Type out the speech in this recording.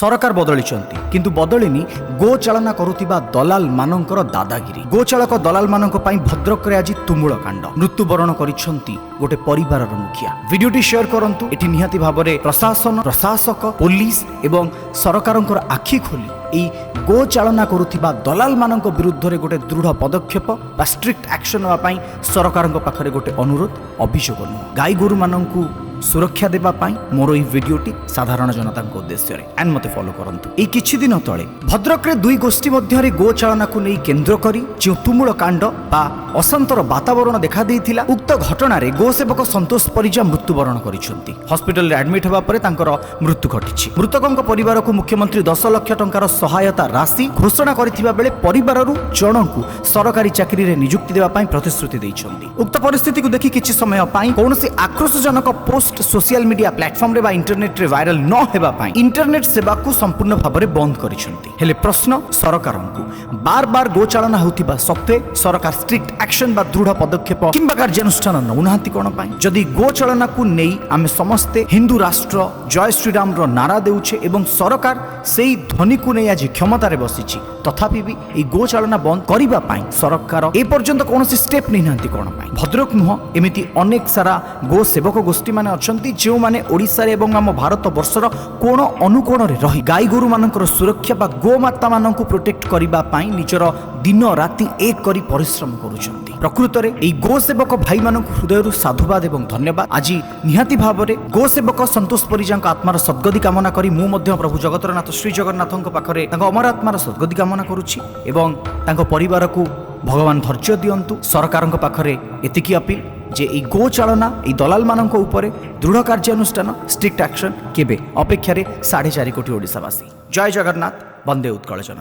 सरकार बदलिचंती किंतु बदलिनी गोचालना करुथिबा दलाल मानकर दादागिरी। गोचालक दलाल मानक पई भद्रक रे आज तुमुल कांड मृत्युवरण करिसंती गोटे परिवार मुखिया। वीडियोटी शेयर करंतु। एटी निहाती भाबरे प्रशासन प्रशासक पुलिस एवं सरकारंकर आखि खोली এই गोचालना करुथिबा दलाल मानक विरुद्ध रे गोटे दृढ़ पदक्षेप बा स्ट्रिक्ट एक्शन होगा पाई सरकारंक पाखरे गोटे अनुरोध अभियोग नुह। गाई गोरु मानकु सुरक्षा देबा पाई मोर ई वीडियोटी साधारण जनता उद्देश्य रे एंड मते फॉलो करंतु। एई किछि दिन तळे भद्रक रे दुई गोष्ठी मध्य रे गोचालना को नै केंद्र करी जे तुमुल कांड बा असंतर वातावरण देखा देइथिला। उक्त घटना रे गोसेवक संतोष परिजा मृत्युवरण करिसंती। हॉस्पिटल रे एडमिट हेबा परे तांकर मृत्यु घटिछि। मृतकंक परिवार को मुख्यमंत्री 10 लाख टंकार सहायता राशि घोषणा करथिबा बेले परिवाररु जनकु सरकारी चाकरी रे नियुक्ति देबा पाई प्रतिश्रुति दैछंती। उक्त परिस्थिति को देखि किछि समय पाई कोनोसी आक्रोशजनक पोस्ट सोशल मीडिया प्लेटफॉर्म रे बा इंटरनेट रे वायरल न हेबा पाई इंटरनेट सेवा को संपूर्ण भाबरे बंद करिसंती। हेले प्रश्न सरकारंकु बार बार गोचालना होतिबा सत्वे सरकार स्ट्रिक्ट एक्शन बा दृढ़ पदक्षेप किंबा कार्यानुष्ठान नौनाहांती कोन पाई। जदि गोचालना को नेई आमे समस्ते हिंदू राष्ट्र जय श्री राम रो नारा देउछे एवं सरकार सेई ध्वनि को नै आज क्षमता रे बसिछि तथापि भी ए गोचालना बंद करिबा पाई सरकार ए पर्यंत कोनोसी स्टेप नै नांती कोन पाई। भद्रक नुह एमिति अनेक सारा गो सेवक गोष्ठी माने अछंती जे माने ओडिसा रे एवं आम भारत वर्षर कोण अनुकोण रे रही गाई गोरु मानकर सुरक्षा बा गोमाता मानकु प्रोटेक्ट करिबा पाई निजर दिन राति एक करी परिश्रम करूछंती। प्रकृत रे ए गो सेवक भाई मानकु हृदयरु साधुवाद एवं धन्यवाद। आज निहाती भाबरे गो सेवक संतोष परिजांक आत्मार सद्गति कामना करी मु मध्य प्रभु जगतरनाथ श्री जगन्नाथंक पाखरे तांक अमर आत्मार सद्गति कामना करूछि एवं तांक परिवार को भगवान धैर्य दियंतु। सरकारंक पाखरे एतिकी अपील जे ई गोचालना ई दलाल मानक उपरे दृढ़ कार्यानुष्ठान स्ट्रिक्ट एक्शन केबे अपेक्षा रे 4.5 कोटी ओडिसावासी। जय जगन्नाथ, वंदे उत्कल जननी।